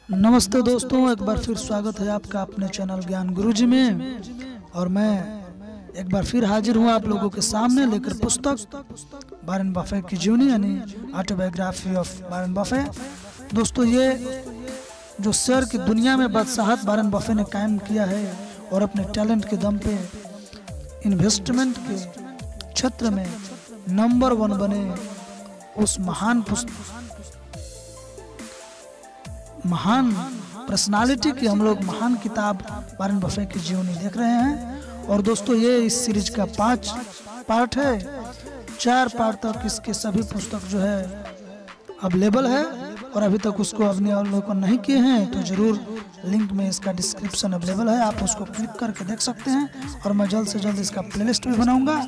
नमस्ते दोस्तों, एक बार फिर स्वागत है आपका अपने चैनल ज्ञान गुरुजी में। और मैं एक बार फिर हाजिर हूँ आप लोगों के सामने लेकर पुस्तक वॉरेन बफे की जीवनी यानी ऑटोबायोग्राफी ऑफ वॉरेन बफे। दोस्तों, ये जो शेयर की दुनिया में बादशाहत वॉरेन बफे ने कायम किया है और अपने टैलेंट के दम पे इन्वेस्टमेंट के क्षेत्र में नंबर 1 बने, उस महान पर्सनालिटी की हम लोग महान किताब वॉरेन बफे की जीवनी देख रहे हैं। और दोस्तों, ये इस सीरीज का 5 पार्ट है। 4 पार्ट तक इसके सभी पुस्तक जो है अवेलेबल है, और अभी तक उसको अपने अवलोकन नहीं किए हैं तो जरूर लिंक में इसका डिस्क्रिप्शन अवेलेबल है, आप उसको क्लिक करके देख सकते हैं। और मैं जल्द से जल्द इसका प्लेलिस्ट भी बनाऊंगा।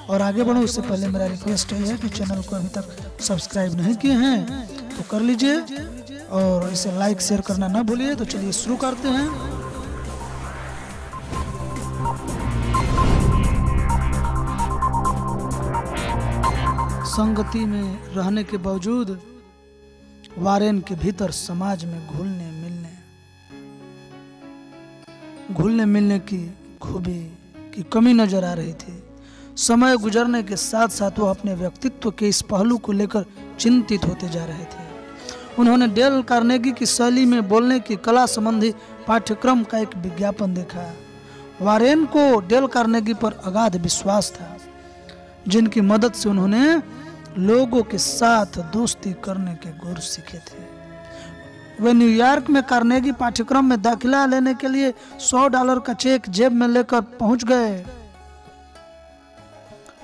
और आगे बढ़ूँ उससे पहले मेरा रिक्वेस्ट ये है कि चैनल को अभी तक सब्सक्राइब नहीं किए हैं तो कर लीजिए और इसे लाइक शेयर करना ना भूलिए। तो चलिए शुरू करते हैं। संगति में रहने के बावजूद वॉरेन के भीतर समाज में घुलने मिलने की खूबी की कमी नजर आ रही थी। समय गुजरने के साथ साथ वो अपने व्यक्तित्व के इस पहलू को लेकर चिंतित होते जा रहे थे। उन्होंने डेल कार्नेगी की शैली में बोलने की कला संबंधी पाठ्यक्रम का एक विज्ञापन देखा। वॉरेन को डेल कार्नेगी पर अगाध विश्वास था, जिनकी मदद से उन्होंने लोगों के साथ दोस्ती करने के गुर सीखे थे। वे न्यूयॉर्क में कार्नेगी पाठ्यक्रम में दाखिला लेने के लिए $100 का चेक जेब में लेकर पहुंच गए।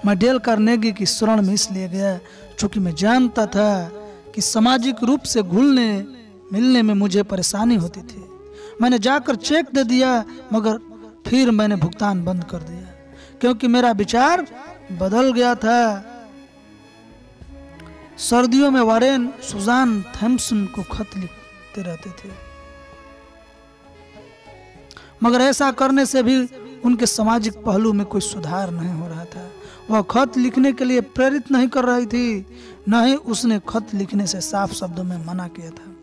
मैं डेल कार्नेगी की शरण में इसलिए गया क्योंकि मैं जानता था कि सामाजिक रूप से घुलने मिलने में मुझे परेशानी होती थी। मैंने जाकर चेक दे दिया, मगर फिर मैंने भुगतान बंद कर दिया क्योंकि मेरा विचार बदल गया था। सर्दियों में वॉरेन सुजान थॉम्सन को खत लिखते रहते थे, मगर ऐसा करने से भी उनके सामाजिक पहलू में कोई सुधार नहीं हो रहा था। वह खत लिखने के लिए प्रेरित नहीं कर रही थी, न ही उसने खत लिखने से साफ शब्दों में मना किया था।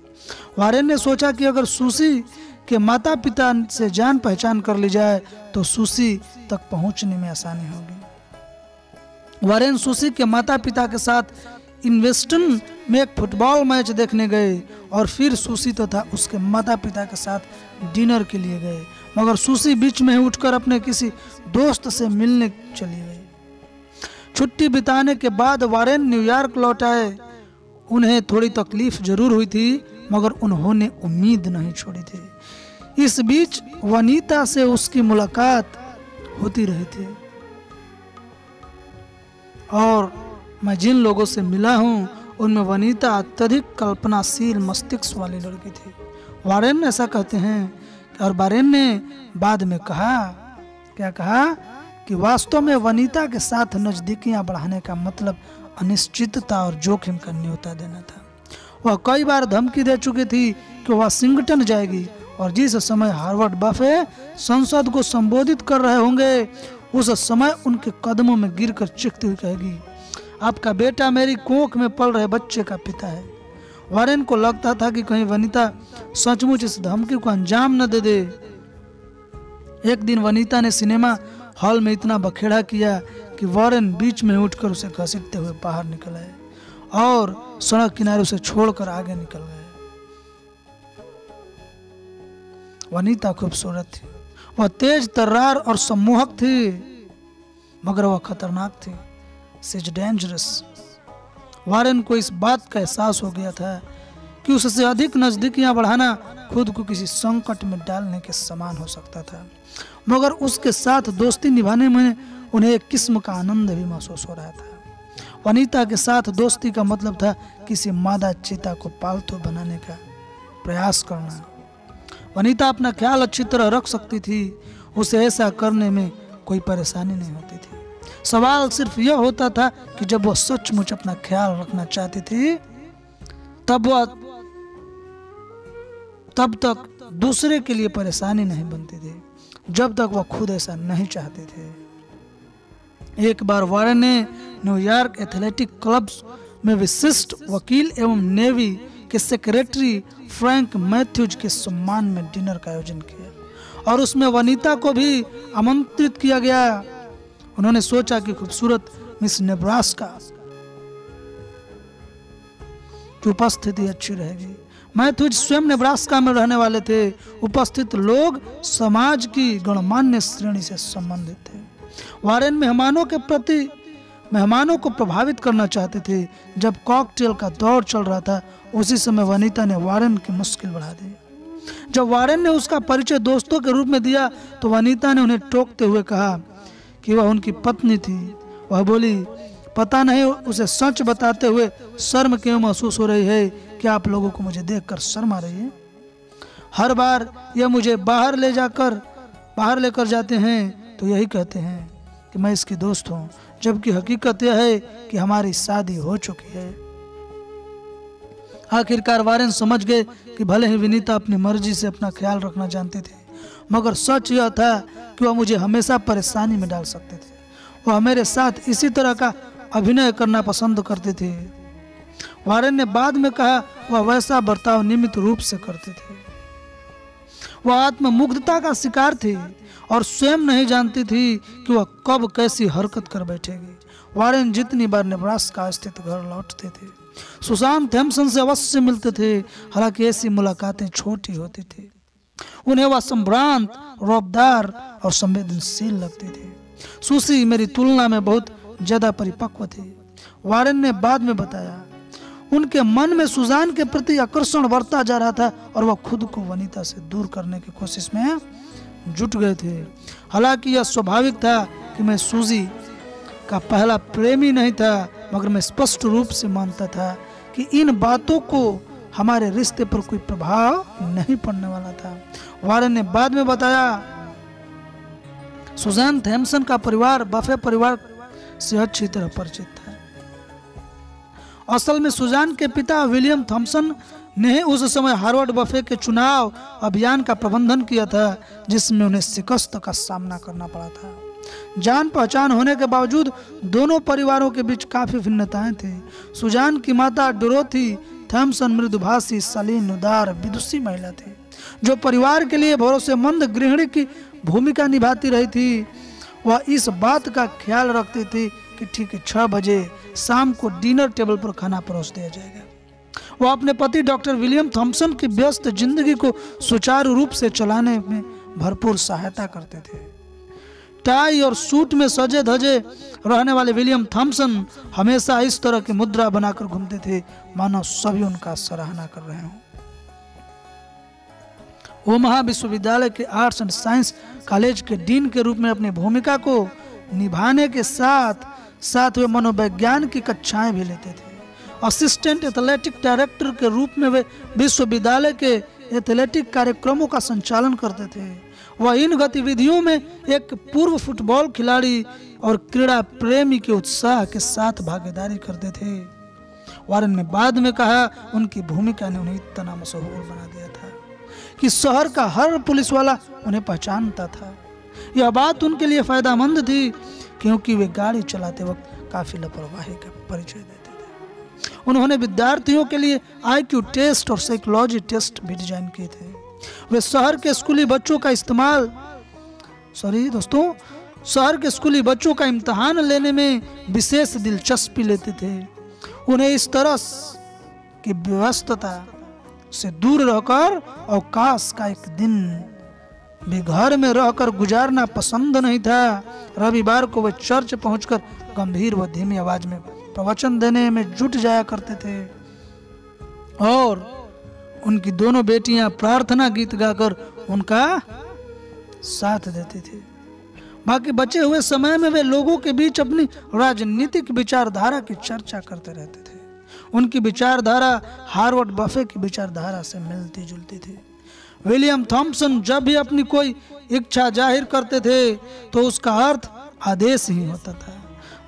वॉरेन ने सोचा कि अगर सुसी के माता पिता से जान पहचान कर ली जाए तो सुसी तक पहुंचने में आसानी होगी। वॉरेन सुसी के माता पिता के साथ इन्वेस्टन में एक फुटबॉल मैच देखने गए और फिर सुसी तथा उसके माता पिता के साथ डिनर के लिए गए, मगर सुसी बीच में ही उठकर अपने किसी दोस्त से मिलने चली गई। छुट्टी बिताने के बाद वॉरेन न्यूयॉर्क लौट आए। उन्हें थोड़ी तकलीफ जरूर हुई थी, मगर उन्होंने उम्मीद नहीं छोड़ी थी। इस बीच वनीता से उसकी मुलाकात होती रही थी, और मैं जिन लोगों से मिला हूँ उनमें वनीता अत्यधिक कल्पनाशील मस्तिष्क वाली लड़की थी। वॉरेन ऐसा कहते हैं। और वॉरेन ने बाद में क्या कहा कि वास्तव में वनीता के साथ नजदीकियां बढ़ाने का मतलब अनिश्चितता और जोखिम का न्योता देना था। वह कई बार धमकी दे चुकी थी कि वह वाशिंगटन जाएगी, और जिस समय हार्वर्ड बफे संसद को संबोधित कर रहे होंगे उस समय उनके कदमों में गिरकर चीखती हुई कहेगी, आपका बेटा मेरी कोख में पल रहे बच्चे का पिता है। वॉरेन को लगता था कि कहीं वनीता सचमुच इस धमकी को अंजाम न दे दे। एक दिन वनीता ने सिनेमा हॉल में इतना बखेड़ा किया कि वॉरेन बीच में उठकर उसे घसीटते हुए बाहर निकल आए और सड़क किनारे उसे छोड़कर आगे निकल गए। वनीता खूबसूरत थी, वह तेज तर्रार और सम्मोहक थी, मगर वह खतरनाक थी। She is dangerous। वॉरेन को इस बात का एहसास हो गया था कि उससे अधिक नजदीकियां बढ़ाना खुद को किसी संकट में डालने के समान हो सकता था, मगर उसके साथ दोस्ती निभाने में उन्हें एक किस्म का आनंद भी महसूस हो रहा था। वनीता के साथ दोस्ती का मतलब था किसी मादा चीता को पालतू बनाने का प्रयास करना। वनीता अपना ख्याल अच्छी तरह रख सकती थी, उसे ऐसा करने में कोई परेशानी नहीं होती थी। सवाल सिर्फ यह होता था कि जब वह सचमुच अपना ख्याल रखना चाहती थी तब तक दूसरे के लिए परेशानी नहीं बनती थी, जब तक वह खुद ऐसा नहीं चाहते थे। एक बार वॉरेन ने न्यूयॉर्क एथलेटिक क्लब्स में विशिष्ट वकील एवं नेवी के सेक्रेटरी फ्रैंक मैथ्यूज के सम्मान में डिनर का आयोजन किया और उसमें वनीता को भी आमंत्रित किया गया। उन्होंने सोचा कि खूबसूरत मिस नेब्रास्का की उपस्थिति अच्छी रहेगी। मैथ्यूज स्वयं नेब्रास्का में रहने वाले थे। उपस्थित लोग समाज की गणमान्य श्रेणी से संबंधित थे। वारेन मेहमानों को प्रभावित करना चाहते थे। जब कॉकटेल का दौर चल रहा था उसी समय वनीता ने वारेन की मुश्किल बढ़ा दी। जब वारेन ने उसका परिचय दोस्तों के रूप में दिया तो वनीता ने उन्हें टोकते हुए कहा कि वह उनकी पत्नी थी। वह बोली, पता नहीं उसे सच बताते हुए शर्म क्यों महसूस हो रही है। क्या आप लोगों को मुझे देखकर शर्म आ रही है? हर बार यह मुझे बाहर लेकर जाते हैं तो यही कहते हैं कि मैं इसकी दोस्त हूँ, जबकि हकीकत यह है कि हमारी शादी हो चुकी है। आखिरकार वारेन समझ गए कि भले ही विनीता अपनी मर्जी से अपना ख्याल रखना जानती थी, मगर सच यह था कि वह मुझे हमेशा परेशानी में डाल सकते थे। वह मेरे साथ इसी तरह का अभिनय करना पसंद करते थे। वारेन ने बाद में कहा, वह वैसा बर्ताव नियमित रूप से करते थे। वह आत्ममुग्धता का शिकार थी और स्वयं नहीं जानती थी कि वह कब कैसी हरकत कर बैठेगी। वारेन जितनी बार नेब्रास्का स्थित घर लौटते थे सुसान थॉम्सन से अवश्य मिलते थे। हालांकि ऐसी मुलाकातें छोटी होती थी। उन्हें वह संभ्रांत, रौबदार और संवेदनशील लगती थी। सुसी मेरी तुलना में बहुत ज्यादा परिपक्व थी। वारेन ने बाद में बताया, उनके मन में सुजान के प्रति आकर्षण बढ़ता जा रहा था और वह खुद को वनीता से दूर करने की कोशिश में जुट गए थे। हालांकि यह स्वाभाविक था कि मैं सूजी का पहला प्रेमी नहीं था, मगर मैं स्पष्ट रूप से मानता था कि इन बातों को हमारे रिश्ते पर कोई प्रभाव नहीं पड़ने वाला था। वारेन ने बाद में बताया, सुजान थॉम्सन का परिवार बफे परिवार से अच्छी तरह परिचित था। असल में सुजान के पिता विलियम थॉम्सन ने उस समय हार्वर्ड बफे के चुनाव अभियान का प्रबंधन किया था, जिसमें उन्हें शिकस्त का सामना करना पड़ा था। जान पहचान होने के बावजूद दोनों परिवारों के बीच काफी भिन्नताएं थी। सुजान की माता डोरोथी थॉम्सन मृदुभाषी, शालीन, उदार, विदुषी महिला थी, जो परिवार के लिए भरोसेमंद गृहिणी की भूमिका निभाती रही थी। वह इस बात का ख्याल रखती थी कि ठीक 6 बजे शाम को डिनर टेबल पर खाना परोस दिया जाएगा। वह अपने पति डॉक्टर विलियम थॉम्सन की व्यस्त जिंदगी को सुचारू रूप से चलाने में भरपूर सहायता करते थे। टाई और सूट में सजे धजे रहने वाले विलियम थॉम्सन हमेशा इस तरह की मुद्रा बनाकर घूमते थे मानो सभी उनका सराहना कर रहे हों। वो महाविश्वविद्यालय के आर्ट्स एंड साइंस कॉलेज के डीन के रूप में अपनी भूमिका को निभाने के साथ साथ वे मनोविज्ञान की कक्षाएं भी लेते थे। असिस्टेंट एथलेटिक डायरेक्टर के रूप में वे विश्वविद्यालय के एथलेटिक कार्यक्रमों का संचालन करते थे। वह इन गतिविधियों में एक पूर्व फुटबॉल खिलाड़ी और क्रीड़ा प्रेमी के उत्साह के साथ भागीदारी करते थे। वारेन ने बाद में कहा, उनकी भूमिका ने उन्हें इतना मशहूर बना दिया था कि शहर का हर पुलिस वाला उन्हें पहचानता था। यह बात उनके लिए फायदेमंद थी क्योंकि वे गाड़ी चलाते वक्त काफी लापरवाही का परिचय देते थे। उन्होंने विद्यार्थियों के लिए IQ टेस्ट और साइकोलॉजी टेस्ट भी डिजाइन किए थे। वे शहर के स्कूली बच्चों का इम्तिहान लेने में विशेष दिलचस्पी लेते थे। उन्हें इस तरह की व्यस्तता से दूर रहकर अवकाश का एक दिन भी घर में रहकर गुजारना पसंद नहीं था। रविवार को वे चर्च पहुंचकर गंभीर व धीमी आवाज में प्रवचन देने में जुट जाया करते थे और उनकी दोनों बेटियां प्रार्थना गीत गाकर उनका साथ देती थी। बाकी बचे हुए समय में वे लोगों के बीच अपनी राजनीतिक विचारधारा की चर्चा करते रहते थे। उनकी विचारधारा हार्वर्ड बफे की विचारधारा से मिलती जुलती थी। विलियम थॉम्सन जब भी अपनी कोई इच्छा जाहिर करते थे तो उसका अर्थ आदेश ही होता था।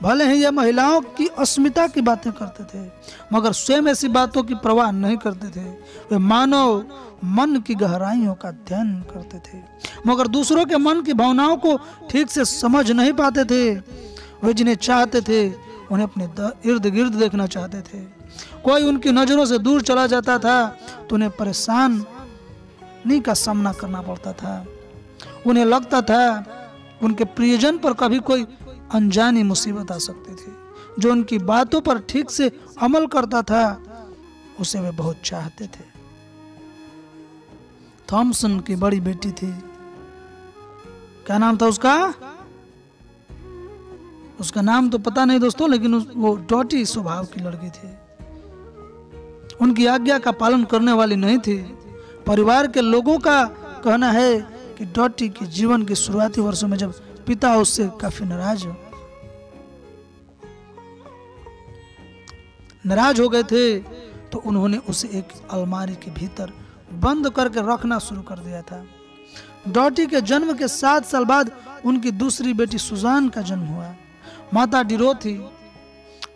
भले ही यह महिलाओं की अस्मिता की बातें करते थे, मगर स्वयं ऐसी बातों की परवाह नहीं करते थे। वे मानव मन की गहराइयों का अध्ययन करते थे, मगर दूसरों के मन की भावनाओं को ठीक से समझ नहीं पाते थे। वे जिन्हें चाहते थे उन्हें अपने इर्द गिर्द देखना चाहते थे। कोई उनकी नजरों से दूर चला जाता था तो उन्हें परेशानी का सामना करना पड़ता था। उन्हें लगता था उनके प्रियजन पर कभी कोई अनजानी मुसीबत आ सकती थी। जो उनकी बातों पर ठीक से अमल करता था उसे वे बहुत चाहते थे। थॉमसन की बड़ी बेटी थी, क्या नाम था उसका? उसका नाम तो पता नहीं दोस्तों, लेकिन वो डॉटी स्वभाव की लड़की थी। उनकी आज्ञा का पालन करने वाली नहीं थी। परिवार के लोगों का कहना है कि डॉटी के जीवन के शुरुआती वर्षों में जब पिता उससे काफी नाराज हो गए थे तो उन्होंने उसे एक अलमारी के भीतर बंद करके रखना शुरू कर दिया था। डॉटी के जन्म के 7 साल बाद उनकी दूसरी बेटी सुजान का जन्म हुआ। माता डिरोथी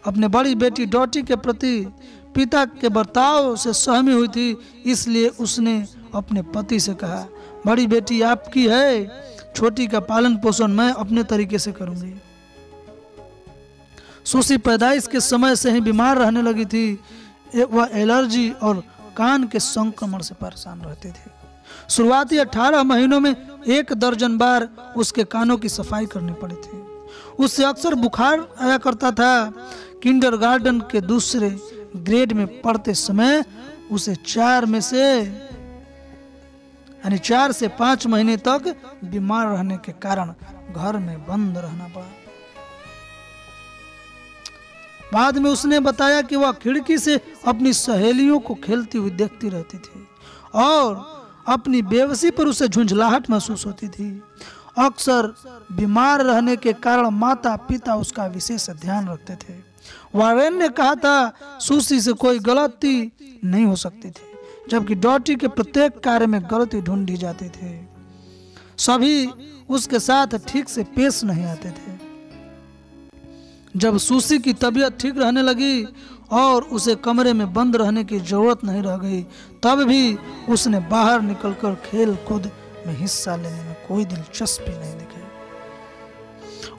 अपने बड़ी बेटी डॉटी के प्रति पिता के बर्ताव से सहमी हुई थी, इसलिए उसने अपने पति से कहा, बड़ी बेटी आपकी है, छोटी का पालन पोषण मैं अपने तरीके से करूंगी। सूसी पैदाइश के समय से ही बीमार रहने लगी थी। वह एलर्जी और कान के संक्रमण से परेशान रहती थी। शुरुआती 18 महीनों में 1 दर्जन बार उसके कानों की सफाई करनी पड़ी थी। उससे अक्सर बुखार आया करता था। किंडरगार्टन के दूसरे ग्रेड में पढ़ते समय उसे 4 से 5 महीने तक बीमार रहने के कारण घर में बंद रहना पड़ा। बाद में उसने बताया कि वह खिड़की से अपनी सहेलियों को खेलती हुई देखती रहती थी और अपनी बेबसी पर उसे झुंझलाहट महसूस होती थी। अक्सर बीमार रहने के कारण माता पिता उसका विशेष ध्यान रखते थे। वारेन ने कहा था सूसी से कोई गलती नहीं हो सकती थी, जबकि डॉटी के प्रत्येक कार्य में गलती ढूंढी जाती थी। सभी उसके साथ ठीक से पेश नहीं आते थे। जब सूसी की तबीयत ठीक रहने लगी और उसे कमरे में बंद रहने की जरूरत नहीं रह गई, तब भी उसने बाहर निकलकर खेल कूद में हिस्सा लेने में कोई दिलचस्पी नहीं दिखाई।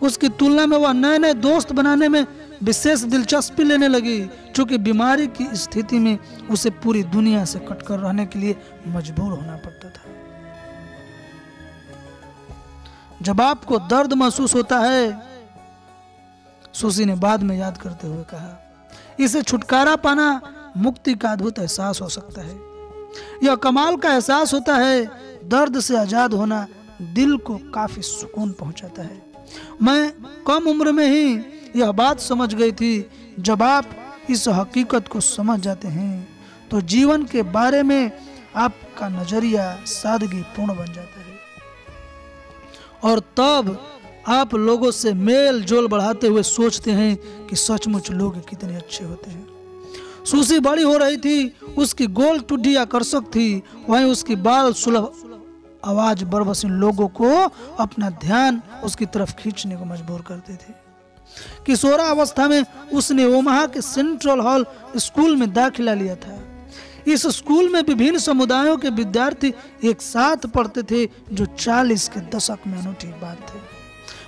उसकी तुलना में वह नए नए दोस्त बनाने में विशेष दिलचस्पी लेने लगी, क्योंकि बीमारी की स्थिति में उसे पूरी दुनिया से कटकर रहने के लिए मजबूर होना पड़ता था। जब आपको दर्द महसूस होता है, सूसी ने बाद में याद करते हुए कहा, इसे छुटकारा पाना मुक्ति का अद्भुत एहसास हो सकता है। यह कमाल का एहसास होता है। दर्द से आजाद होना दिल को काफी सुकून पहुंचाता है। मैं कम उम्र में ही यह बात समझ गई थी। जब आप इस हकीकत को समझ जाते हैं तो जीवन के बारे में आपका नजरिया सादगी पूर्ण बन जाता है और तब आप लोगों से मेल जोल बढ़ाते हुए सोचते हैं कि सचमुच लोग कितने अच्छे होते हैं। सूसी बड़ी हो रही थी, उसकी गोल टुड्डी आकर्षक थी, वहीं उसकी बाल सुलभ आवाज बरबसीन लोगों को अपना ध्यान उसकी तरफ खींचने को मजबूर करती थी। किशोरावस्था में उसने ओमाहा के सेंट्रल हॉल स्कूल में दाखिला लिया था। इस स्कूल में विभिन्न समुदायों के विद्यार्थी एक साथ पढ़ते थे, जो 40 के दशक में अनूठी बात थी।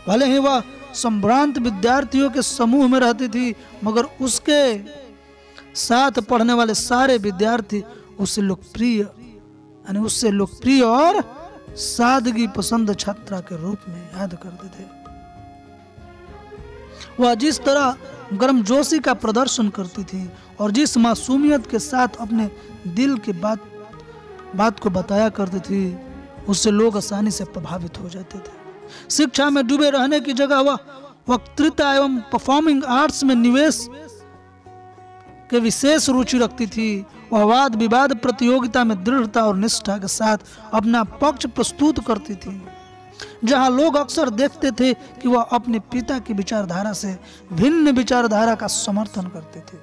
भले ही वह संभ्रांत विद्यार्थियों के समूह में रहती थी, मगर उसके साथ पढ़ने वाले सारे विद्यार्थी उससे लोकप्रिय और सादगी पसंद छात्रा के रूप में याद करते थे। वह जिस तरह गर्मजोशी का प्रदर्शन करती थी और जिस मासूमियत के साथ अपने दिल की बात को बताया करती थी, उससे लोग आसानी से प्रभावित हो जाते थे। शिक्षा में डूबे रहने की जगह वह वक्तृता एवं परफॉर्मिंग आर्ट्स में निवेश के विशेष रुचि रखती थी। वह वाद विवाद प्रतियोगिता में दृढ़ता और निष्ठा के साथ अपना पक्ष प्रस्तुत करती थी, जहां लोग अक्सर देखते थे कि वह अपने पिता की विचारधारा से भिन्न विचारधारा का समर्थन करती थी।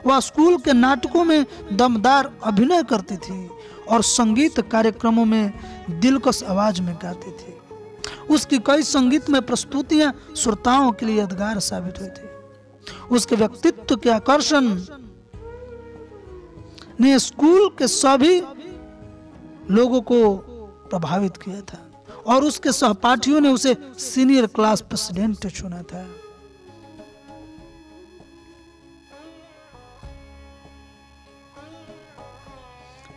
वह स्कूल के नाटकों में दमदार अभिनय करती थी और संगीत कार्यक्रमों में दिलकश आवाज में गाती थी। उसकी कई संगीतमय प्रस्तुतियां श्रोताओं के लिए यादगार साबित हुई थी। उसके व्यक्तित्व के आकर्षण ने स्कूल के सभी लोगों को प्रभावित किया था और उसके सहपाठियों ने उसे सीनियर क्लास प्रेसिडेंट चुना था।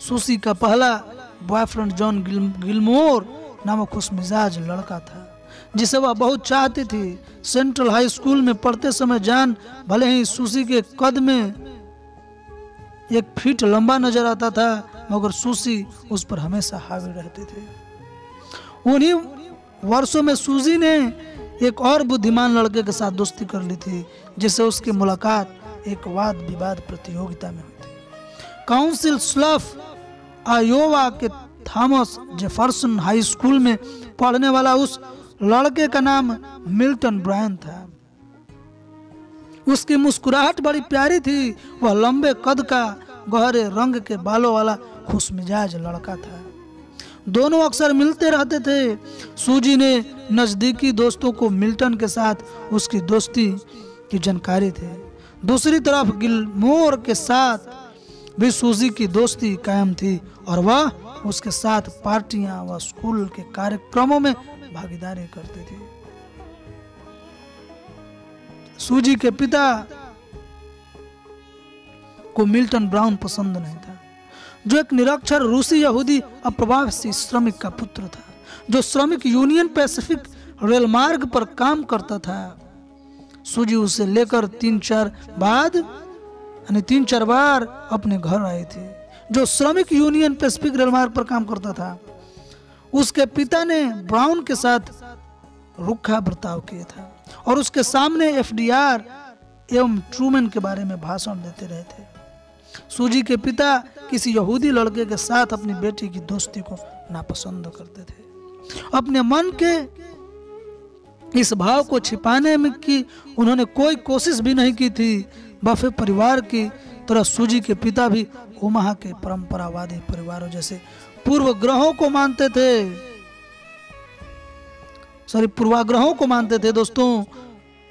सुसी का पहला बॉयफ्रेंड जॉन गिलमोर नामक खुशमिजाज लड़का था जिसे वह बहुत चाहती थी। सेंट्रल हाई स्कूल में पढ़ते समय जॉन भले ही सुसी के कद में 1 फीट लंबा नजर आता था, मगर सुसी उस पर हमेशा हावी रहती थी। उन्हीं वर्षों में सुजी ने एक और बुद्धिमान लड़के के साथ दोस्ती कर ली थी, जिससे उसकी मुलाकात एक वाद विवाद प्रतियोगिता में हुई थी। काउंसिल स्लफ आयोवा के थॉमस जेफरसन हाई स्कूल में पढ़ने वाला उस लड़के का नाम मिल्टन ब्रायन था। उसकी मुस्कुराहट बड़ी प्यारी थी। वह लंबे कद का, गहरे रंग के बालों वाला खुशमिजाज लड़का था। दोनों अक्सर मिलते रहते थे। सूजी ने नजदीकी दोस्तों को मिल्टन के साथ उसकी दोस्ती की जानकारी थी। दूसरी तरफ गिलमोर के साथ भी सूजी की दोस्ती कायम थी और वह उसके साथ पार्टियां व स्कूल के कार्यक्रमों में भागीदारी करती थी। सूजी के पिता को मिल्टन ब्राउन पसंद नहीं था, जो एक निरक्षर रूसी यहूदी अप्रवासी श्रमिक का पुत्र था, जो श्रमिक यूनियन पैसिफिक रेल मार्ग पर काम करता था। सूजी उसे लेकर 3-4 बार अपने घर आई थी, जो श्रमिक यूनियन पैसिफिक रेल मार्ग पर काम करता था। उसके पिता ने ब्राउन के साथ रुखा बर्ताव किया था और उसके सामने FDR एवं ट्रूमैन के बारे में भाषण देते रहे थे। सूजी के पिता किसी यहूदी लड़के के साथ अपनी बेटी की दोस्ती को नापसंद करते थे। अपने मन के इस भाव को छिपाने में की उन्होंने कोई कोशिश भी नहीं की थी। बफे परिवार की तरह सूजी के पिता भी ओमाहा के परंपरावादी परिवारों जैसे पूर्वाग्रहों को मानते थे दोस्तों।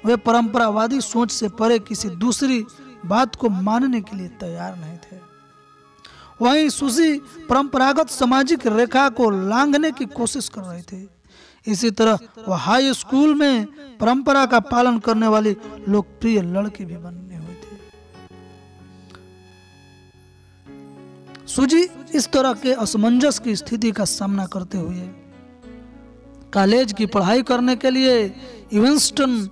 वे परंपरावादी सोच से परे किसी दूसरी बात को मानने के लिए तैयार नहीं थे। वहीं सूजी परंपरागत सामाजिक रेखा को लांघने की कोशिश कर रही थी। इसी तरह वह हाई स्कूल में परंपरा का पालन करने वाली लोकप्रिय लड़की भी बनने हुई थी। सूजी इस तरह के असमंजस की स्थिति का सामना करते हुए कॉलेज की पढ़ाई करने के लिए इवेंस्टन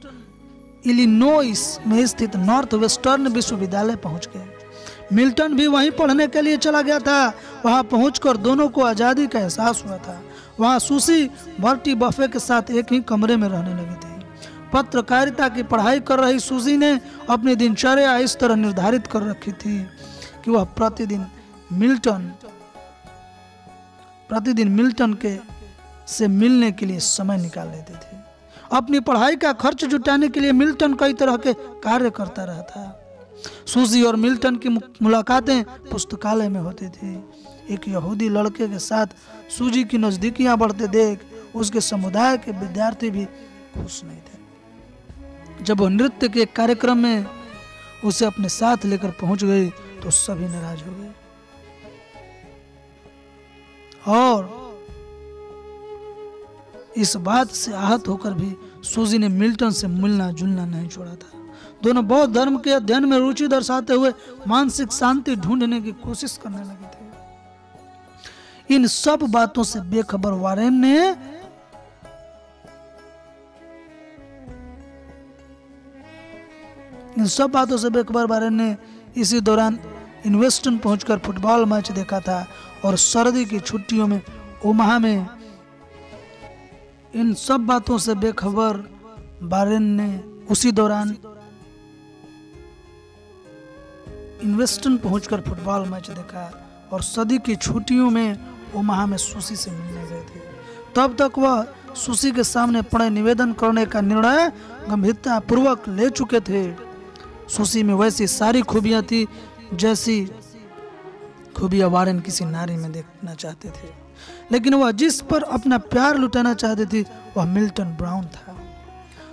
इलिनोइस में स्थित नॉर्थ वेस्टर्न विश्वविद्यालय पहुंच गए। मिल्टन भी वहीं पढ़ने के लिए चला गया था। वहां पहुंचकर दोनों को आजादी का एहसास हुआ था। वहां सुसी बर्टी बफे के साथ एक ही कमरे में रहने लगी थी। पत्रकारिता की पढ़ाई कर रही सुजी ने अपनी दिनचर्या इस तरह निर्धारित कर रखी थी कि वह प्रतिदिन मिल्टन के से मिलने के लिए समय निकाल लेते थे। अपनी पढ़ाई का खर्च जुटाने के लिए मिल्टन कई तरह के कार्य करता रहा था। सूजी और मिल्टन की मुलाकातें पुस्तकालय में होती थी। एक यहूदी लड़के के साथ सूजी की नजदीकियां बढ़ते देख उसके समुदाय के विद्यार्थी भी खुश नहीं थे। जब वो नृत्य के कार्यक्रम में उसे अपने साथ लेकर पहुंच गई तो सभी नाराज हो गए और इस बात से आहत होकर भी सूजी ने मिल्टन से मिलना जुलना नहीं छोड़ा था। दोनों बौद्ध धर्म के अध्ययन में रुचि दर्शाते हुए मानसिक शांति ढूंढने की कोशिश करने लगे थे। इन सब बातों से बेखबर वारेन ने इसी दौरान इवेंस्टन पहुंचकर फुटबॉल मैच देखा था और सर्दी की छुट्टियों में ओमाहा में इन सब बातों से बेखबर वारेन ने उसी दौरान इवेंस्टन पहुंचकर फुटबॉल मैच देखा और सर्दी की छुट्टियों में ओमाहा में सुसी से मिलने गए थे। तब तक वह सुसी के सामने पड़े निवेदन करने का निर्णय गंभीरता पूर्वक ले चुके थे। सुसी में वैसी सारी खूबियां थी जैसी खूबियां वारेन किसी नारी में देखना चाहते थे, लेकिन वह जिस पर अपना प्यार लुटाना चाहती थी वह मिल्टन ब्राउन था।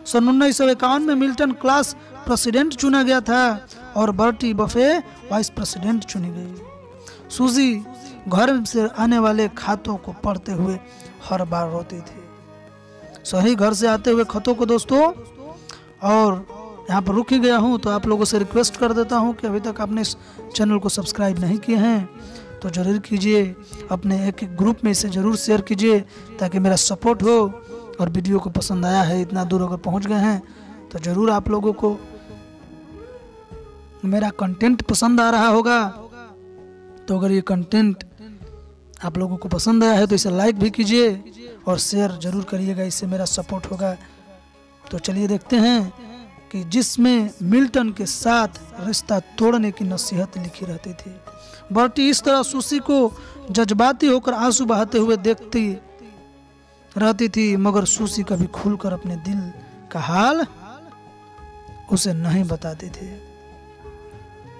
सन 1951 में मिल्टन क्लास प्रेसिडेंट चुना गया था और बर्टी बफे वाइस प्रेसिडेंट चुनी गई। सूजी घर से आने वाले खातों को पढ़ते हुए हर बार रोती थी। सही घर से आते हुए खतों को दोस्तों, और यहाँ पर रुक ही गया हूँ तो आप लोगों से रिक्वेस्ट कर देता हूँ कि अभी तक आपने इस चैनल को सब्सक्राइब नहीं किए हैं तो जरूर कीजिए, अपने एक एक ग्रुप में इसे जरूर शेयर कीजिए ताकि मेरा सपोर्ट हो। और वीडियो को पसंद आया है, इतना दूर अगर पहुंच गए हैं तो जरूर आप लोगों को मेरा कंटेंट पसंद आ रहा होगा। तो अगर ये कंटेंट आप लोगों को पसंद आया है तो इसे लाइक भी कीजिए और शेयर जरूर करिएगा, इससे मेरा सपोर्ट होगा। तो चलिए देखते हैं कि जिसमें मिल्टन के साथ रिश्ता तोड़ने की नसीहत लिखी रहती थी। बर्टी इस तरह सुसी को जज्बाती होकर आंसू बहाते हुए देखती रहती थी, मगर सुसी कभी खुलकर अपने दिल का हाल उसे नहीं बताती थी।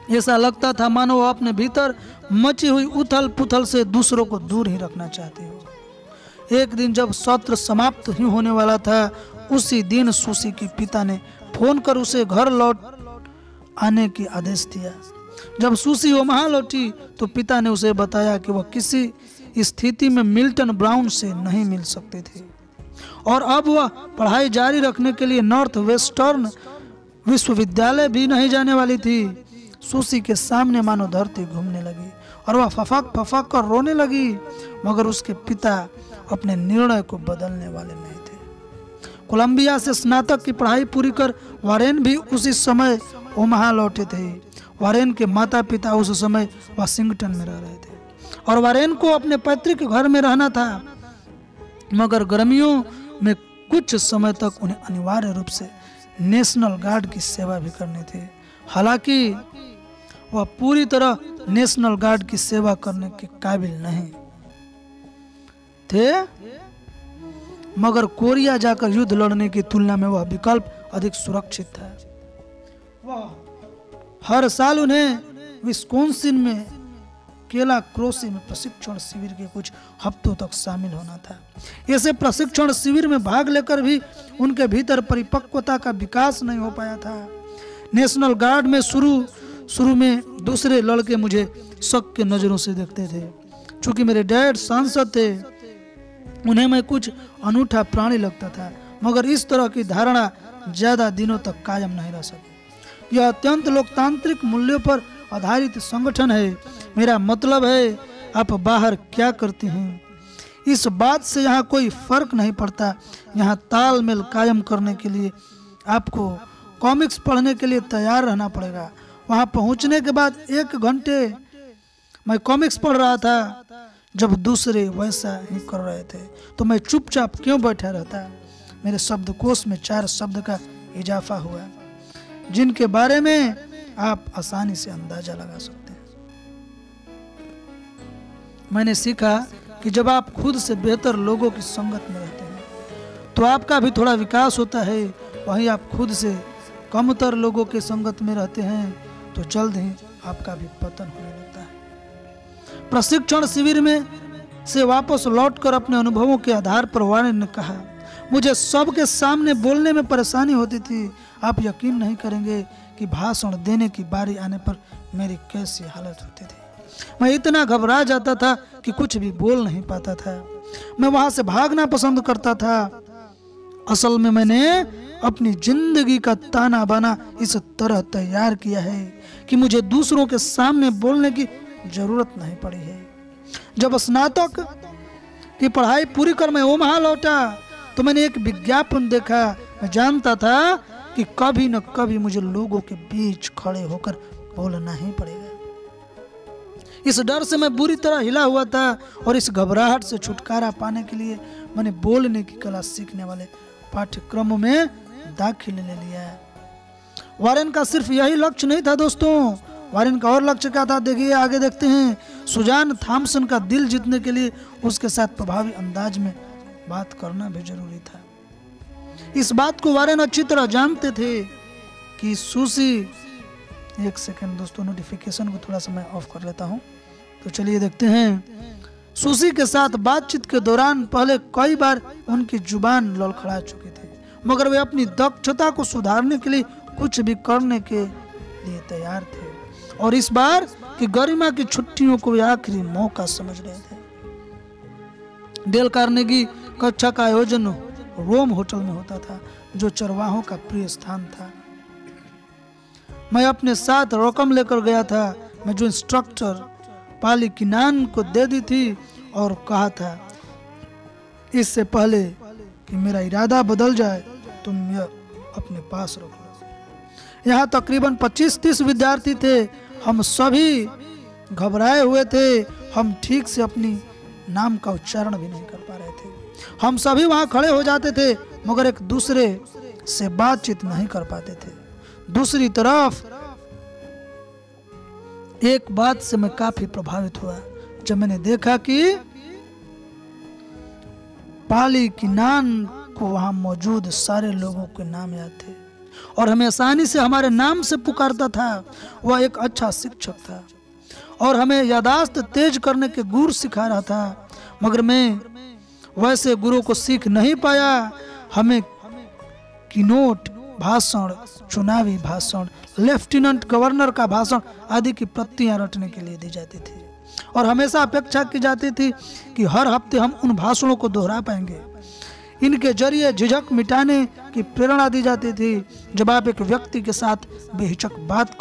ऐसा लगता था मानो वो अपने भीतर मची हुई उथल पुथल से दूसरों को दूर ही रखना चाहती हो। एक दिन जब सत्र समाप्त ही होने वाला था, उसी दिन सुसी के पिता ने फोन कर उसे घर लौट आने की आदेश दिया। जब सुसी वहां लौटी तो पिता ने उसे बताया कि वह किसी स्थिति में मिल्टन ब्राउन से नहीं मिल सकती थी और अब वह पढ़ाई जारी रखने के लिए नॉर्थ वेस्टर्न विश्वविद्यालय भी नहीं जाने वाली थी। सुसी के सामने मानो धरती घूमने लगी और वह फफक फफक कर रोने लगी, मगर उसके पिता अपने निर्णय को बदलने वाले नहीं थे। कोलंबिया से स्नातक की पढ़ाई पूरी कर वारेन भी उसी समय ओमाहा लौटे थे। वारेन के माता पिता उस समय वाशिंगटन में रह रहे थे और वारेन को अपने पैतृक घर में रहना था, मगर गर्मियों में कुछ समय तक उन्हें अनिवार्य रूप से नेशनल गार्ड की सेवा भी करनी थी। हालांकि वह पूरी तरह नेशनल गार्ड की सेवा करने के काबिल नहीं थे, मगर कोरिया जाकर युद्ध लड़ने की तुलना में वह विकल्प अधिक सुरक्षित था। हर साल उन्हें विस्कोन्सिन में केला क्रोसी में प्रशिक्षण शिविर के कुछ हफ्तों तक शामिल होना था। ऐसे प्रशिक्षण शिविर में भाग लेकर भी उनके भीतर परिपक्वता का विकास नहीं हो पाया था। नेशनल गार्ड में शुरू में दूसरे लड़के मुझे शक के नजरों से देखते थे। चूंकि मेरे डैड सांसद थे, उन्हें मैं कुछ अनूठा प्राणी लगता था, मगर इस तरह की धारणा ज्यादा दिनों तक कायम नहीं रह सकी। यह अत्यंत लोकतांत्रिक मूल्यों पर आधारित संगठन है। मेरा मतलब है आप बाहर क्या करते हैं, इस बात से यहाँ कोई फर्क नहीं पड़ता। यहाँ तालमेल कायम करने के लिए आपको कॉमिक्स पढ़ने के लिए तैयार रहना पड़ेगा। वहाँ पहुँचने के बाद 1 घंटे मैं कॉमिक्स पढ़ रहा था, जब दूसरे वैसा ही कर रहे थे तो मैं चुपचाप क्यों बैठा रहता। मेरे शब्दकोश में 4 शब्द का इजाफा हुआ जिनके बारे में आप आसानी से अंदाजा लगा सकते हैं। मैंने सीखा कि जब आप खुद से बेहतर लोगों की संगत में रहते हैं तो आपका भी थोड़ा विकास होता है। वहीं आप खुद से कमतर लोगों के संगत में रहते हैं तो जल्द ही आपका भी पतन होने लगता है। प्रशिक्षण शिविर में से वापस लौटकर अपने अनुभवों के आधार पर वारेन ने कहा, मुझे सबके सामने बोलने में परेशानी होती थी। आप यकीन नहीं करेंगे कि भाषण देने की बारी आने पर मेरी कैसी हालत होती थी। मैं इतना घबरा जाता था कि कुछ भी बोल नहीं पाता था। मैं वहां से भागना पसंद करता था। असल में मैंने अपनी जिंदगी का ताना बाना इस तरह तैयार किया है कि मुझे दूसरों के सामने बोलने की जरूरत नहीं पड़ी है। जब स्नातक की पढ़ाई पूरी कर मैं ओमाहा लौटा तो मैंने एक विज्ञापन देखा। मैं जानता था कि कभी न कभी मुझे लोगों के बीच खड़े होकर बोलना ही पड़ेगा। इस डर से मैं बुरी तरह हिला हुआ था और इस घबराहट से छुटकारा पाने के लिए मैंने बोलने की कला सीखने वाले पाठ्यक्रमों में दाखिले ले लिया। वारेन का सिर्फ यही लक्ष्य नहीं था दोस्तों, वारेन का और लक्ष्य क्या था देखिए, आगे देखते हैं। सुजान थॉम्सन का दिल जीतने के लिए उसके साथ प्रभावी अंदाज में बात करना भी जरूरी था। इस बात को वारेन अच्छी तरह जानते थे कि सुसी, एक सेकंड दोस्तों, नोटिफिकेशन को थोड़ा सा मैं ऑफ कर लेता हूं। तो चलिए देखते हैं। सुसी के साथ बातचीत के दौरान पहले कई बार उनकी जुबान लड़खड़ा चुकी थी, मगर वे अपनी दक्षता को सुधारने के लिए कुछ भी करने के लिए तैयार थे और इस बार की गरिमा की छुट्टियों को वे आखिरी मौका समझ रहे थे। डेल कार्नेगी कक्षा का आयोजन रोम होटल में होता था, जो चरवाहों का प्रिय स्थान था। मैं अपने साथ रकम लेकर गया था। मैं जो इंस्ट्रक्टर पाली किनान को दे दी थी और कहा था इससे पहले कि मेरा इरादा बदल जाए तुम यह अपने पास रख लो। यहाँ तकरीबन 25-30 विद्यार्थी थे। हम सभी घबराए हुए थे। हम ठीक से अपनी नाम का उच्चारण भी नहीं कर पा रहे थे। हम सभी वहां खड़े हो जाते थे मगर एक दूसरे से बातचीत नहीं कर पाते थे। दूसरी तरफ एक बात से मैं काफी प्रभावित हुआ जब मैंने देखा कि पाली किनान को वहां मौजूद सारे लोगों के नाम याद थे और हमें आसानी से हमारे नाम से पुकारता था। वह एक अच्छा शिक्षक था और हमें याददाश्त तेज करने के गुर सिखा रहा था, मगर मैं वैसे गुरु को सीख नहीं पाया। हमें कीनोट भाषण, चुनावी भाषण, लेफ्टिनेंट गवर्नर का भाषण आदि की प्रतियां रटने के लिए दी जाती थी और हमेशा अपेक्षा की जाती थी कि हर हफ्ते हम उन भाषणों को दोहरा पाएंगे। इनके जरिए झिझक मिटाने की प्रेरणा दी जाती थी। जब आप एक व्यक्ति के साथ बेहिचक बात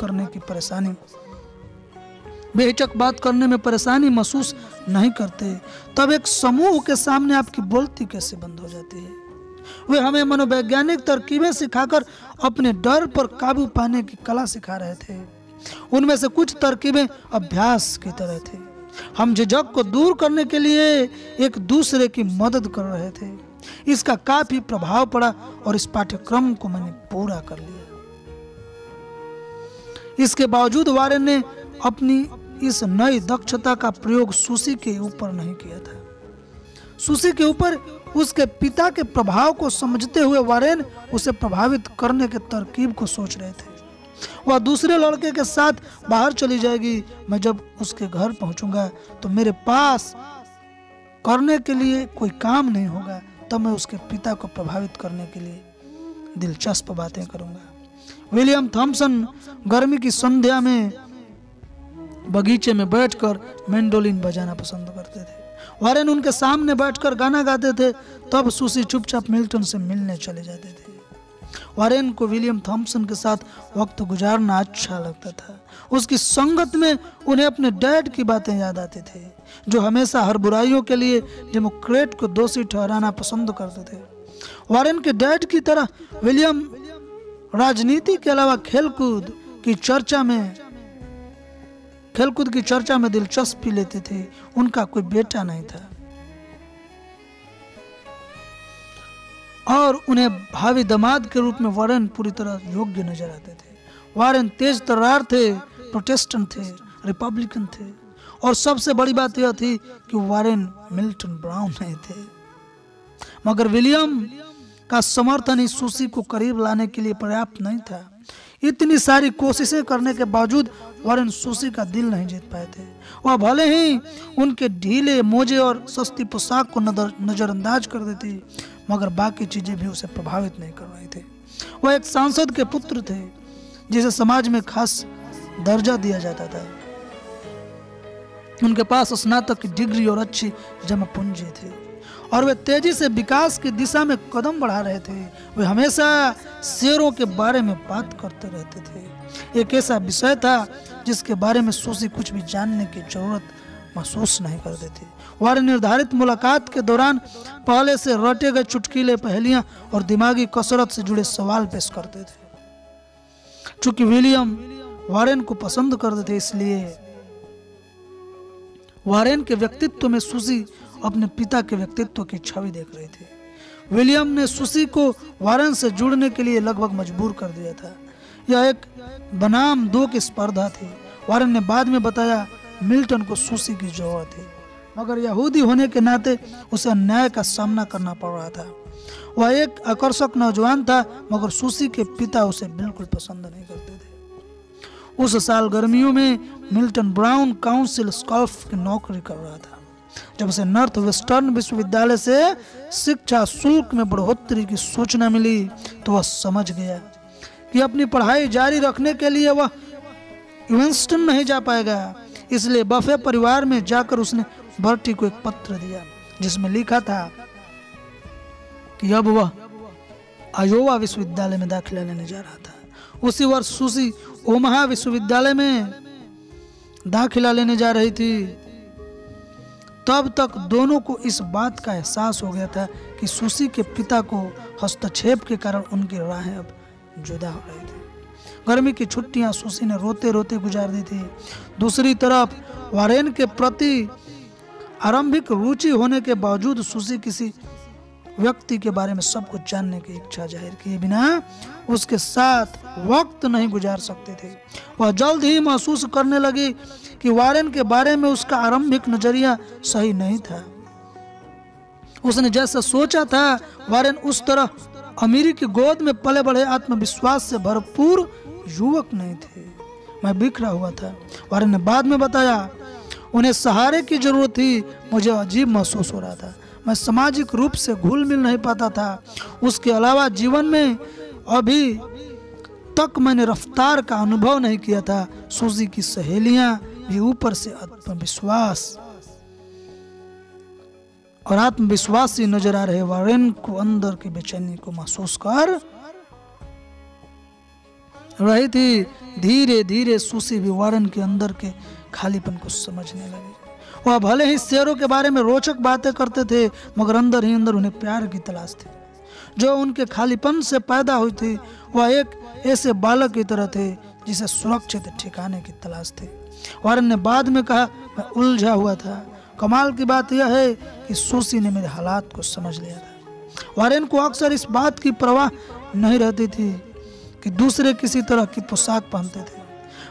करने में परेशानी महसूस नहीं करते, तब एक समूह के सामने आपकी बोलती कैसे बंद हो जाती है। वे हमें मनोवैज्ञानिक तरकीबें सिखाकर अपने डर पर काबू पाने की कला सिखा रहे थे। उनमें से कुछ तरकीबें अभ्यास की तरह थे। हम झिझक को दूर करने के लिए एक दूसरे की मदद कर रहे थे। इसका काफी प्रभाव पड़ा और इस पाठ्यक्रम को मैंने पूरा कर लिया। इसके बावजूद वारेन ने अपनी इस नई दक्षता का प्रयोग सुसी के ऊपर नहीं किया था। सुसी के ऊपर उसके पिता के प्रभाव को समझते हुए वारेन उसे प्रभावित करने के तरकीब को सोच रहे थे। वह दूसरे लड़के के साथ बाहर चली जाएगी। मैं जब उसके घर पहुंचूंगा तो मेरे पास करने के लिए कोई काम नहीं होगा। तब मैं उसके पिता को प्रभावित करने के लिए दिलचस्प बातें करूंगा। विलियम थॉमसन गर्मी की संध्या में बगीचे में बैठकर मैंडोलिन बजाना पसंद करते थे। वारेन उनके सामने बैठकर गाना गाते थे। तब सुसी चुपचाप मिल्टन से मिलने चले जाते थे। वारेन को विलियम थॉमसन के साथ वक्त गुजारना अच्छा लगता था। उसकी संगत में उन्हें अपने डैड की बातें याद आती थी, जो हमेशा हर बुराइयों के लिए डेमोक्रेट को दोषी ठहराना पसंद करते थे। वारेन के डैड की तरह विलियम राजनीति के अलावा खेलकूद की चर्चा में दिलचस्पी लेते थे। उनका कोई बेटा नहीं था और उन्हें भावी दामाद के रूप में वारेन पूरी तरह योग्य नजर आते थे। वारेन तेज तर्रार थे, प्रोटेस्टेंट थे, रिपब्लिकन थे और सबसे बड़ी बात यह थी कि वारेन मिल्टन ब्राउन नहीं थे। मगर विलियम का समर्थन इस सुसी को करीब लाने के लिए पर्याप्त नहीं था। इतनी सारी कोशिशें करने के बावजूद वारेन सुसी का दिल नहीं जीत पाए थे। वह भले ही उनके ढीले मोजे और सस्ती पोशाक को नजरअंदाज कर देती, मगर बाकी चीजें भी उसे प्रभावित नहीं कर रही थी। वह एक सांसद के पुत्र थे जिसे समाज में खास दर्जा दिया जाता था। उनके पास स्नातक की डिग्री और अच्छी जमा पूंजी थी और वे तेजी से विकास की दिशा में कदम बढ़ा रहे थे। वे हमेशा शेयरों के बारे में बात करते रहते थे। एक ऐसा विषय था जिसके बारे में सुसी कुछ भी जानने की जरूरत महसूस नहीं करते थे। वारेन निर्धारित मुलाकात के दौरान पहले से रटे गए चुटकीले पहेलियां और दिमागी कसरत से जुड़े सवाल पेश करते थे। चूंकि विलियम वारेन को पसंद करते थे, इसलिए वारेन के व्यक्तित्व में सुसी अपने पिता के व्यक्तित्व की छवि देख रही थी। विलियम ने सुसी को वारेन से जुड़ने के लिए लगभग मजबूर कर दिया था। यह एक बनाम दो की स्पर्धा थी। वारेन ने बाद में बताया मिल्टन को सुसी की जरूरत थी, मगर यहूदी होने के नाते उसे अन्याय का सामना करना पड़ रहा था। वह एक आकर्षक नौजवान था, मगर सुसी के पिता उसे बिल्कुल पसंद नहीं करते थे। उस साल गर्मियों में मिल्टन ब्राउन काउंसिल स्काल्फ की नौकरी कर रहा था। जब उसे नॉर्थ वेस्टर्न विश्वविद्यालय से शिक्षा शुल्क में बढ़ोतरी की सूचना मिली तो वह समझ गया कि अपनी पढ़ाई जारी रखने के लिए वह इवेंस्टन नहीं जा पाएगा। इसलिए बफे परिवार में जाकर उसने बर्टी को एक पत्र दिया जिसमें लिखा था कि अब वह आयोवा विश्वविद्यालय में दाखिला लेने जा रहा था। उसी वर्ष सुसी ओमाहा विश्वविद्यालय में दाखिला लेने जा रही थी, तब तक दोनों को इस बात का एहसास हो गया था कि सुसी के पिता को हस्तक्षेप के कारण उनकी राहें अब जुदा हो रही थी। गर्मी की छुट्टियां सुसी ने रोते रोते गुजार दी थी। दूसरी तरफ वारेन के प्रति आरंभिक रुचि होने के बावजूद सुसी किसी व्यक्ति के बारे में सब कुछ जानने की इच्छा जाहिर किए बिना उसके साथ वक्त नहीं गुजार सकते थे। वह जल्द ही महसूस करने लगी कि वारेन के बारे में उसका आरंभिक नजरिया सही नहीं था। उसने जैसा सोचा था वारेन उस तरह अमीरी की गोद में पले बढ़े आत्मविश्वास से भरपूर युवक नहीं थे। मैं बिखरा हुआ था। वारेन ने बाद में बताया, उन्हें सहारे की जरूरत थी। मुझे अजीब महसूस हो रहा था। मैं सामाजिक रूप से घुल मिल नहीं पाता था। उसके अलावा जीवन में अभी तक मैंने रफ्तार का अनुभव नहीं किया था। सूजी की सहेलियां भी ऊपर से आत्मविश्वास और आत्मविश्वासी नजर आ रहे वारेन को अंदर की बेचैनी को महसूस कर रही थी। धीरे धीरे सूसी भी वारेन के अंदर के खालीपन को समझने लगी। वह भले ही शेरों के बारे में रोचक बातें करते थे, मगर अंदर ही अंदर उन्हें प्यार की तलाश थी जो उनके खालीपन से पैदा हुई थी। वह एक ऐसे बालक की तरह थे जिसे सुरक्षित ठिकाने की तलाश थी। वारेन ने बाद में कहा, मैं उलझा हुआ था। कमाल की बात यह है कि सूसी ने मेरे हालात को समझ लिया था। वारेन को अक्सर इस बात की परवाह नहीं रहती थी कि दूसरे किसी तरह की पोशाक पहनते थे।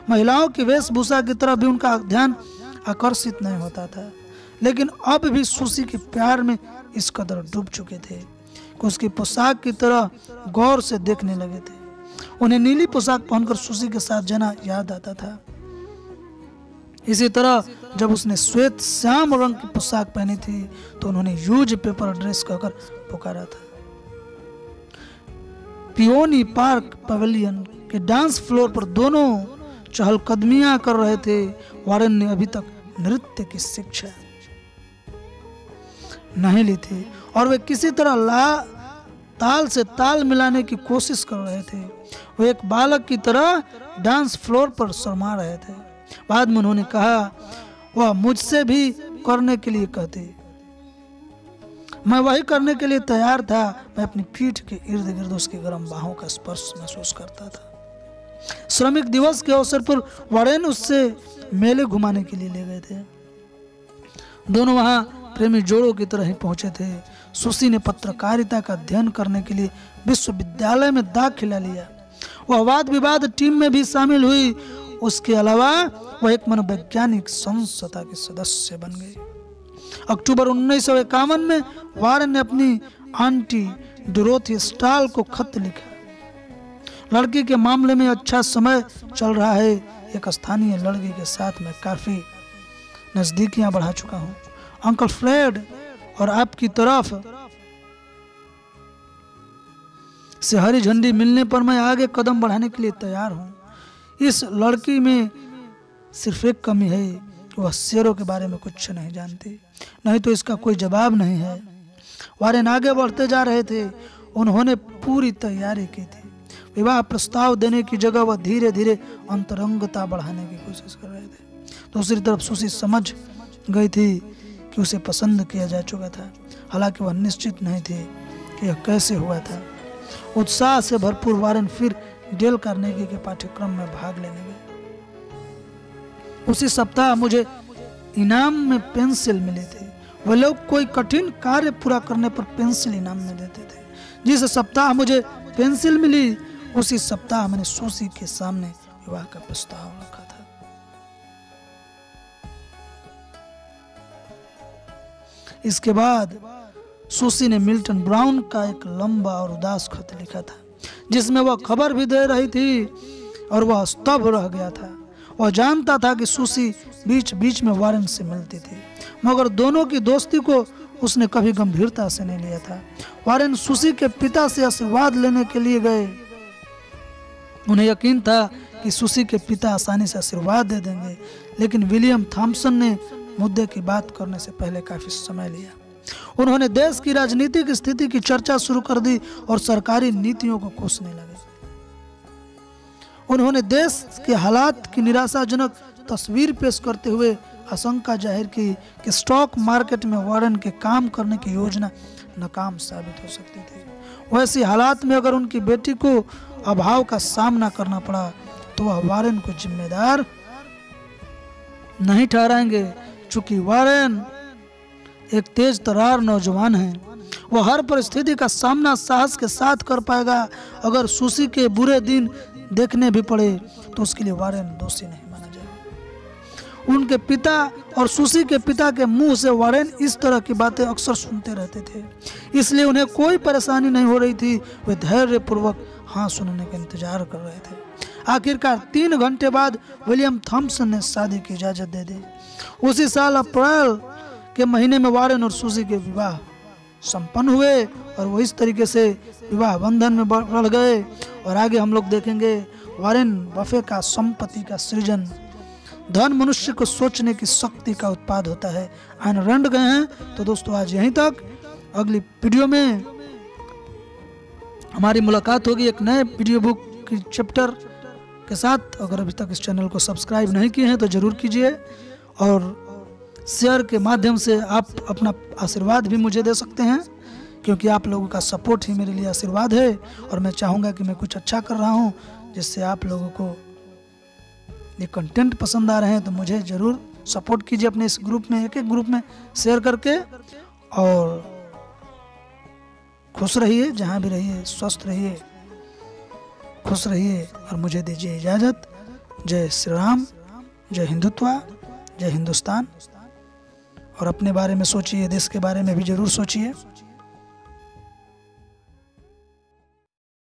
महिलाओं की वेशभूषा की तरफ भी उनका ध्यान आकर्षित नहीं होता था, लेकिन अब भी सूसी के प्यार में इस कदर डूब चुके थे कि उसकी पोशाक की तरह गौर से देखने लगे थे। उन्हें नीली पोशाक पहनकर सूसी के साथ जाना याद आता था। इसी तरह जब उसने श्वेत श्याम रंग की पोशाक पहनी थी तो उन्होंने यूज पेपर ड्रेस कहकर पुकारा था। पियोनी पार्क पवेलियन के डांस फ्लोर पर दोनों चहलकदमियां कर रहे थे। वारेन ने अभी तक नृत्य की शिक्षा नहीं ली थी और वे किसी तरह ताल से ताल मिलाने की कोशिश कर रहे थे। वे एक बालक की तरह डांस फ्लोर पर शर्मा रहे थे। बाद में उन्होंने कहा, वह मुझसे भी करने के लिए कहते, मैं वही करने के लिए तैयार था। मैं अपनी पीठ के इर्द गिर्द उसकी गर्म बाहों का स्पर्श महसूस करता था। श्रमिक दिवस के अवसर पर वारेन उससे मेले घुमाने के लिए ले गए थे। दोनों वहां प्रेमी जोड़ों की तरह ही पहुंचे थे। सुसी ने पत्रकारिता का अध्ययन करने के लिए विश्वविद्यालय में दाखिला लिया। वह वाद विवाद टीम में भी शामिल हुई। उसके अलावा वह एक मनोवैज्ञानिक संस्था की सदस्य बन गई। अक्टूबर 1951 में वारेन ने अपनी आंटी डोरोथी स्टाल को खत लिखा। लड़की के मामले में अच्छा समय चल रहा है। एक स्थानीय लड़की के साथ मैं काफी नजदीकियां बढ़ा चुका हूँ। अंकल फ्रेड और आपकी तरफ से हरी झंडी मिलने पर मैं आगे कदम बढ़ाने के लिए तैयार हूँ। इस लड़की में सिर्फ एक कमी है कि वह शेरों के बारे में कुछ नहीं जानती, नहीं तो इसका कोई जवाब नहीं है। वारेन आगे बढ़ते जा रहे थे। उन्होंने पूरी तैयारी की थी। विवाह प्रस्ताव देने की जगह वह धीरे धीरे अंतरंगता बढ़ाने की कोशिश कर रहे थे। दूसरी तरफ सुसी समझ गई थी कि उसे पसंद किया जा चुका था, हालांकि वह निश्चित नहीं थी कि यह कैसे हुआ था। उत्साह से भरपूर वारेन फिर डेल कार्नेगी के पाठ्यक्रम में भाग लेने गए। उसी सप्ताह मुझे इनाम में पेंसिल मिले थे। वह लोग कोई कठिन कार्य पूरा करने पर पेंसिल इनाम में देते थे। जिस सप्ताह मुझे पेंसिल मिली उसी सप्ताह मैंने सुसी के सामने विवाह का प्रस्ताव रखा था। इसके बाद सुसी ने मिल्टन ब्राउन का एक लंबा और उदास खत लिखा था, जिसमें वह खबर भी दे रही थी और वह स्तब्ध रह गया था। वह जानता था कि सुसी बीच बीच में वारेन से मिलती थी, मगर दोनों की दोस्ती को उसने कभी गंभीरता से नहीं लिया था। वारेन सुसी के पिता से आशीर्वाद लेने के लिए गए। उन्हें यकीन था कि सुसी के पिता आसानी से आशीर्वाद दे देंगे, लेकिन विलियम थॉम्सन ने मुद्दे की बात करने से पहले काफी समय लिया। उन्होंने देश की राजनीतिक स्थिति की चर्चा शुरू कर दी और सरकारी नीतियों को कोसने लगे। उन्होंने देश के हालात की निराशाजनक तस्वीर पेश करते हुए आशंका जाहिर की कि स्टॉक मार्केट में वारेन के काम करने की योजना नाकाम साबित हो सकती थी। वैसी हालात में अगर उनकी बेटी को अभाव का सामना करना पड़ा तो वह वारेन को जिम्मेदार नहीं ठहराएंगे। चूंकि वारेन एक तेज तर्रार नौजवान है, वह हर परिस्थिति का सामना साहस के साथ कर पाएगा। अगर सुसी के बुरे दिन देखने भी पड़े तो उसके लिए वारेन दोषी नहीं माना जाएगा। उनके पिता और सुसी के पिता के मुंह से वारेन इस तरह की बातें अक्सर सुनते रहते थे, इसलिए उन्हें कोई परेशानी नहीं हो रही थी। वे धैर्य पूर्वक हाँ सुनने का इंतजार कर रहे थे। आखिरकार 3 घंटे बाद विलियम थॉम्सन ने शादी की इजाजत दे दी। उसी साल अप्रैल के महीने में वारेन और सुसी के विवाह संपन्न हुए और वो इस तरीके से विवाह बंधन में बढ़ गए। और आगे हम लोग देखेंगे वारेन बफे का संपत्ति का सृजन। धन मनुष्य को सोचने की शक्ति का उत्पाद होता है। आयन रंड गए हैं। तो दोस्तों आज यहीं तक। अगली वीडियो में हमारी मुलाकात होगी एक नए वीडियो बुक की चैप्टर के साथ। अगर अभी तक इस चैनल को सब्सक्राइब नहीं किए हैं तो जरूर कीजिए और शेयर के माध्यम से आप अपना आशीर्वाद भी मुझे दे सकते हैं, क्योंकि आप लोगों का सपोर्ट ही मेरे लिए आशीर्वाद है। और मैं चाहूँगा कि मैं कुछ अच्छा कर रहा हूँ जिससे आप लोगों को ये कंटेंट पसंद आ रहे हैं। तो मुझे ज़रूर सपोर्ट कीजिए अपने इस ग्रुप में, एक एक ग्रुप में शेयर करके। और खुश रहिए, जहाँ भी रहिए स्वस्थ रहिए, खुश रहिए और मुझे दीजिए इजाज़त। जय श्री राम, जय हिंदुत्व, जय हिंदुस्तान। और अपने बारे में सोचिए, देश के बारे में भी जरूर सोचिए।